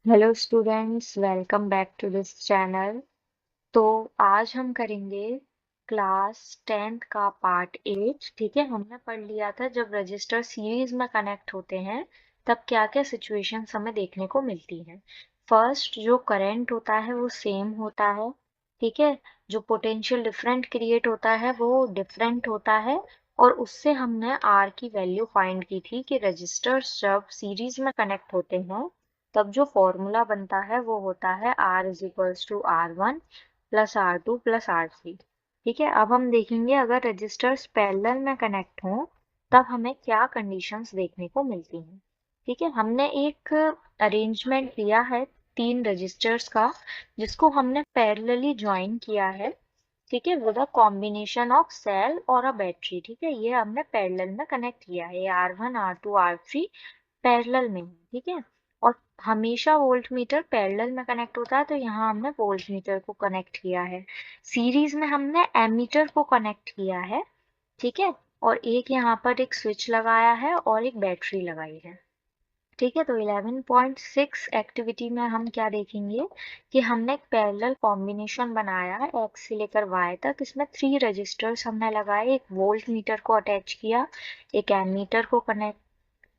Hello students, welcome back to this channel. तो आज हम करेंगे क्लास 10th का पार्ट 8। ठीक है, हमने पढ़ लिया था जब रजिस्टर सीरीज में कनेक्ट होते हैं तब क्या क्या सिचुएशंस हमें देखने को मिलती हैं। फर्स्ट, जो करंट होता है वो सेम होता है। ठीक है, जो पोटेंशियल डिफरेंट क्रिएट होता है वो डिफरेंट होता है। और उससे हमने आर की वैल्यू फाइंड की थी कि रजिस्टर्स जब सीरीज में कनेक्ट होते हैं तब जो फॉर्मूला बनता है वो होता है R is equals to R1 plus R2 plus R3। ठीक है, अब हम देखेंगे अगर रजिस्टर्स पैरेलल में कनेक्ट हों तब हमें क्या कंडीशंस देखने को मिलती हैं। ठीक है, हमने एक अरेंजमेंट लिया है तीन रजिस्टर्स का जिसको हमने पैरेलली ज्वाइन किया है। ठीक है, with a combination of cell और अ बैटरी। ठीक है, ये हमने पैरेलल में कनेक्ट किया है, R1 R2 R3 पैरेलल में है। ठीक है, और हमेशा वोल्ट मीटर पैरेलल में कनेक्ट होता है तो यहाँ हमने वोल्ट मीटर को कनेक्ट किया है। सीरीज में हमने एमीटर को कनेक्ट किया है। ठीक है, और एक यहाँ पर एक स्विच लगाया है और एक बैटरी लगाई है। ठीक है, तो 11.6 एक्टिविटी में हम क्या देखेंगे कि हमने एक पैरेलल कॉम्बिनेशन बनाया है एक्स से लेकर वाई तक। इसमें 3 रजिस्टर्स हमने लगाए, एक वोल्ट मीटर को अटैच किया, एक एमीटर को कनेक्ट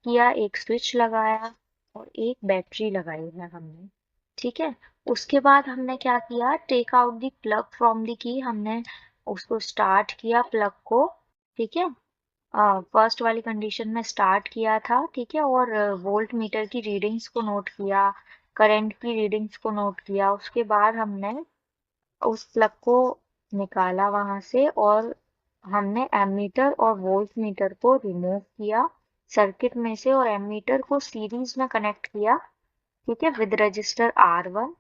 किया, एक स्विच लगाया और एक बैटरी लगाई है हमने। ठीक है, उसके बाद हमने क्या किया, take out the plug from the key, हमने उसको स्टार्ट किया प्लग को। ठीक है, फर्स्ट वाली कंडीशन में स्टार्ट किया था। ठीक है, और वोल्ट मीटर की रीडिंग्स को नोट किया, करंट की रीडिंग्स को नोट किया। उसके बाद हमने उस प्लग को निकाला वहां से और हमने एमीटर और वोल्ट मीटर को रिमूव किया सर्किट में से और एमीटर को सीरीज में कनेक्ट किया। ठीक है, विद रजिस्टर R1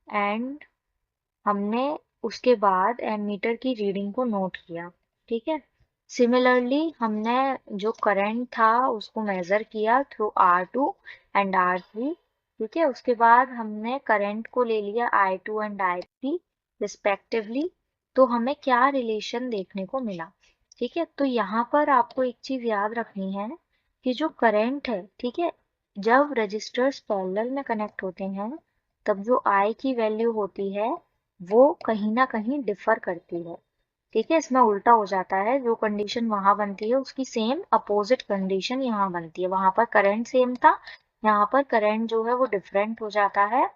एंड हमने उसके बाद एमीटर की रीडिंग को नोट किया। ठीक है, सिमिलरली हमने जो करंट था उसको मेजर किया थ्रू R2 एंड R3। ठीक है, उसके बाद हमने करंट को ले लिया I2 एंड I3 रिस्पेक्टिवली। तो हमें क्या रिलेशन देखने को मिला। ठीक है, तो यहाँ पर आपको एक चीज याद रखनी है कि जो करंट है, ठीक है, जब रजिस्टर्स पैरेलल में कनेक्ट होते हैं तब जो I की वैल्यू होती है वो कहीं ना कहीं डिफर करती है। ठीक है, इसमें उल्टा हो जाता है, जो कंडीशन वहां बनती है उसकी सेम अपोजिट कंडीशन यहाँ बनती है। वहां पर करंट सेम था, यहाँ पर करंट जो है वो डिफरेंट हो जाता है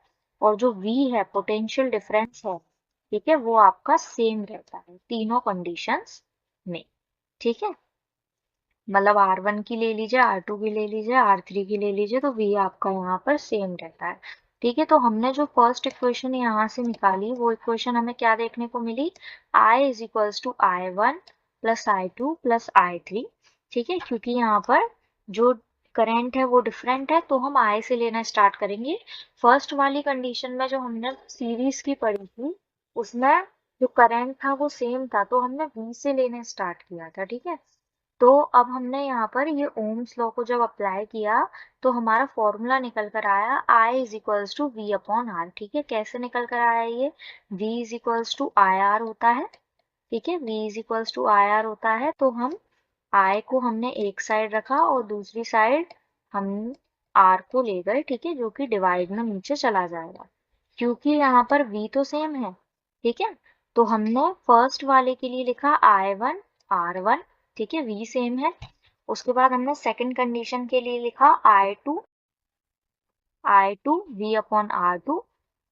और जो V है, पोटेंशियल डिफरेंस है, ठीक है, वो आपका सेम रहता है तीनों कंडीशंस में। ठीक है, मतलब R1 की ले लीजिए, R2 की ले लीजिए, R3 की ले लीजिए, तो V आपका यहाँ पर सेम रहता है। ठीक है, तो हमने जो फर्स्ट इक्वेशन यहाँ से निकाली वो इक्वेशन हमें क्या देखने को मिली, I is equals to I1 plus I2 plus I3। ठीक है, क्योंकि यहाँ पर जो करंट है वो डिफरेंट है तो हम I से लेना स्टार्ट करेंगे। फर्स्ट वाली कंडीशन में जो हमने सीरीज की पढ़ी थी उसमें जो करंट था वो सेम था तो हमने V से लेना स्टार्ट किया था। ठीक है, तो अब हमने यहाँ पर ये ओम्स लॉ को जब अप्लाई किया तो हमारा फॉर्मूला निकल कर आया I is equals to V upon R. ठीक है, कैसे निकल कर आया ये, V is equals to I R होता है। ठीक है, V is equals to I R होता है तो हम I को हमने एक साइड रखा और दूसरी साइड हम R को ले गए। ठीक है, जो कि डिवाइड में नीचे चला जाएगा क्योंकि यहाँ पर V तो सेम है। ठीक है, तो हमने फर्स्ट वाले के लिए लिखा I1 R1। ठीक है, V सेम है। उसके बाद हमने सेकंड कंडीशन के लिए लिखा I2 V अपॉन R2।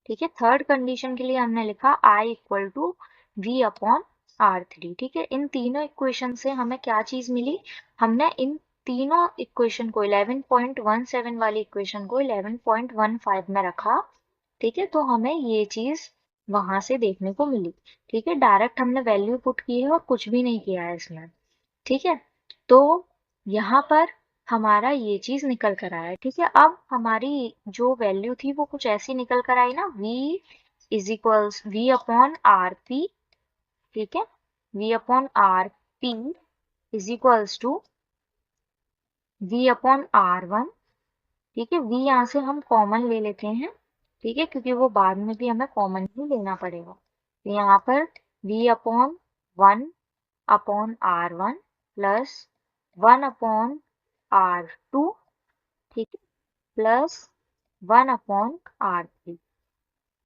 ठीक है, थर्ड कंडीशन के लिए हमने लिखा I equal to V upon R3। ठीक है, इन तीनों इक्वेशन से हमें क्या चीज मिली, हमने इन तीनों इक्वेशन को 11.17 वाली इक्वेशन को 11.15 में रखा। ठीक है, तो हमें ये चीज वहां से देखने को मिली। ठीक है, डायरेक्ट हमने वैल्यू पुट की है और कुछ भी नहीं किया है इसमें। ठीक है, तो यहाँ पर हमारा ये चीज निकल कर आया है। ठीक है, अब हमारी जो वैल्यू थी वो कुछ ऐसी निकल कर आई ना, V is equals V upon R P. ठीक है, V upon R P is equals to V upon R1। ठीक है, V यहाँ से हम कॉमन ले लेते हैं। ठीक है, क्योंकि वो बाद में भी हमें कॉमन ही लेना पड़ेगा। तो यहाँ पर V upon 1 upon R1 plus 1 upon R2। ठीक है, प्लस 1/R3।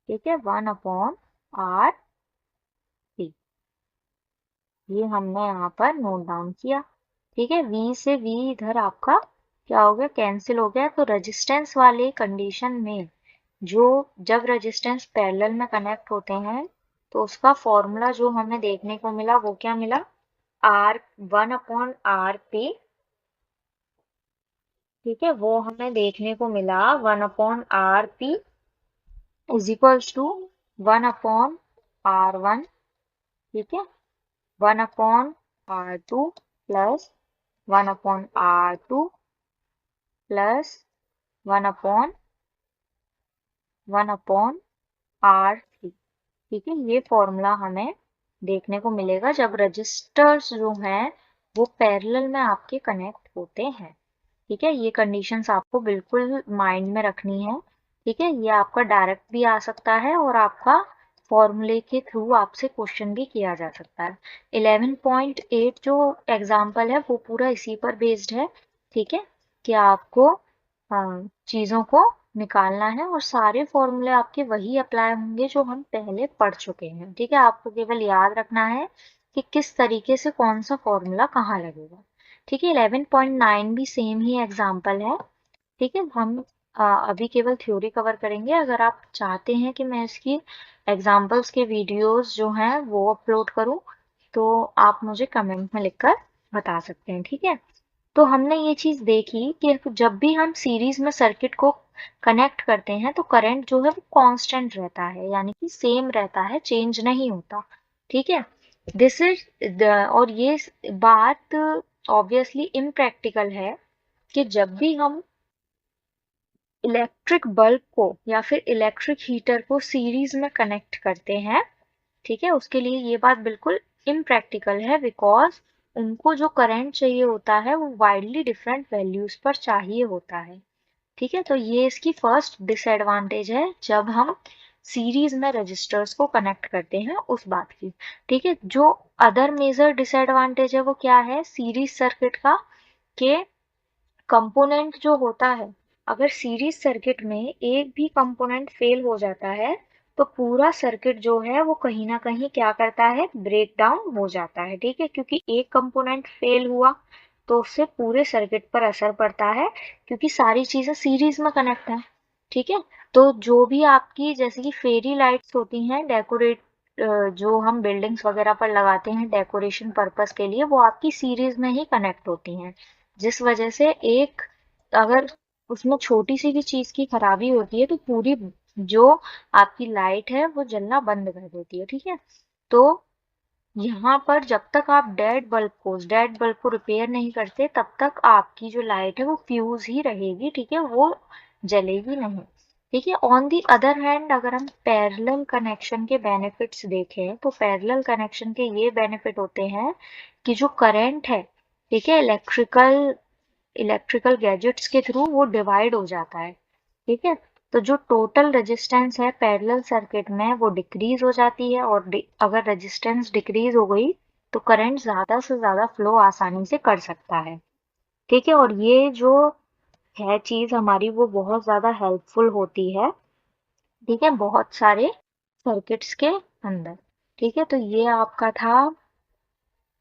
ठीक है, 1/R3, ये हमने यहाँ पर नोट डाउन किया। ठीक है, V से V इधर आपका क्या हो गया, कैंसिल हो गया। तो रेजिस्टेंस वाले कंडीशन में जो जब रेजिस्टेंस पैरेलल में कनेक्ट होते हैं तो उसका फॉर्मूला जो हमें देखने को मिला वो क्या मिला, आर 1/R पी। ठीक है, वो हमें देखने को मिला 1/R P is equals to 1/R1। ठीक है, 1/R2 plus 1/R2 plus 1/R3। ठीक है, ये फॉर्मूला हमें देखने को मिलेगा जब रजिस्टर्स जो हैं वो पैरेलल में आपके कनेक्ट होते हैं। ठीक है, ये कंडीशंस आपको बिल्कुल माइंड में रखनी है। ठीक है, ये आपका डायरेक्ट भी आ सकता है और आपका फॉर्मूले के थ्रू आपसे क्वेश्चन भी किया जा सकता है। 11.8 जो एग्जाम्पल है वो पूरा इसी पर बेस्ड है। ठीक है, कि आपको चीजों को निकालना है और सारे फॉर्मूले आपके वही अप्लाई होंगे जो हम पहले पढ़ चुके हैं। ठीक है, आपको केवल याद रखना है कि किस तरीके से कौन सा फॉर्मूला कहाँ लगेगा। ठीक है, 11.9 भी सेम ही एग्जाम्पल है। ठीक है, हम अभी केवल थ्योरी कवर करेंगे। अगर आप चाहते हैं कि मैं इसकी एग्जाम्पल्स के वीडियोस जो हैं वो अपलोड करूं तो आप मुझे कमेंट में लिखकर बता सकते हैं। ठीक है, तो हमने ये चीज देखी कि जब भी हम सीरीज में सर्किट को कनेक्ट करते हैं तो करंट जो है वो कांस्टेंट रहता है, यानी कि सेम रहता है, चेंज नहीं होता। ठीक है, दिस इज और ये बात ऑब्वियसली इम्प्रैक्टिकल है कि जब भी हम इलेक्ट्रिक बल्ब को या फिर इलेक्ट्रिक हीटर को सीरीज में कनेक्ट करते हैं, ठीक है, उसके लिए ये बात बिल्कुल इम्प्रैक्टिकल है, बिकॉज उनको जो करंट चाहिए होता है वो वाइडली डिफरेंट वैल्यूज पर चाहिए होता है। ठीक है, तो ये इसकी फर्स्ट डिसएडवांटेज है जब हम सीरीज में रजिस्टर्स को कनेक्ट करते हैं उस बात की। ठीक है, जो अदर मेजर डिसएडवांटेज है वो क्या है सीरीज सर्किट का, कि कंपोनेंट जो होता है, अगर सीरीज सर्किट में एक भी कंपोनेंट फेल हो जाता है तो पूरा सर्किट जो है वो कहीं ना कहीं क्या करता है, ब्रेक डाउन हो जाता है। ठीक है, क्योंकि एक कंपोनेंट फेल हुआ तो उससे पूरे सर्किट पर असर पड़ता है, क्योंकि सारी चीजें सीरीज में कनेक्ट है। ठीक है, तो जो भी आपकी जैसे कि फेरी लाइट्स होती हैं डेकोरेट, जो हम बिल्डिंग्स वगैरह पर लगाते हैं डेकोरेशन पर्पस के लिए, वो आपकी सीरीज में ही कनेक्ट होती हैं, जिस वजह से एक अगर उसमें छोटी सी भी चीज की खराबी होती है तो पूरी जो आपकी लाइट है वो जलना बंद कर देती है। ठीक है, तो यहाँ पर जब तक आप डेड बल्ब को रिपेयर नहीं करते तब तक आपकी जो लाइट है वो फ्यूज ही रहेगी। ठीक है, वो जलेगी नहीं। ठीक है, ऑन दी अदर हैंड अगर हम पैरेलल कनेक्शन के बेनिफिट्स देखें तो पैरेलल कनेक्शन के ये बेनिफिट होते हैं कि जो करंट है, ठीक है, इलेक्ट्रिकल गैजेट्स के थ्रू वो डिवाइड हो जाता है। ठीक है, तो जो टोटल रेजिस्टेंस है पैरेलल सर्किट में वो डिक्रीज हो जाती है, और अगर रेजिस्टेंस डिक्रीज हो गई तो करंट ज्यादा से ज्यादा फ्लो आसानी से कर सकता है। ठीक है, और ये जो है चीज हमारी वो बहुत ज्यादा हेल्पफुल होती है। ठीक है, बहुत सारे सर्किट्स के अंदर। ठीक है, तो ये आपका था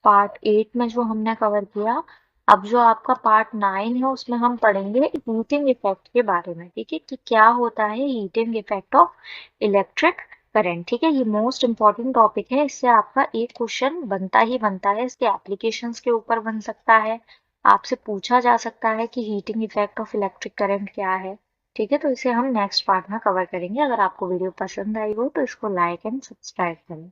पार्ट 8 में जो हमने कवर किया। अब जो आपका पार्ट 9 है उसमें हम पढ़ेंगे हीटिंग इफेक्ट के बारे में। ठीक है, कि क्या होता है heating effect of electric current. ठीक है, ये मोस्ट इंपॉर्टेंट टॉपिक है, इससे आपका एक क्वेश्चन बनता ही बनता है, इसके एप्लीकेशंस के ऊपर बन सकता है, आपसे पूछा जा सकता है कि heating effect of electric current क्या है। ठीक है, तो इसे हम नेक्स्ट पार्ट में कवर करेंगे। अगर आपको वीडियो पसंद आई हो तो इसको लाइक एंड सब्सक्राइब करें।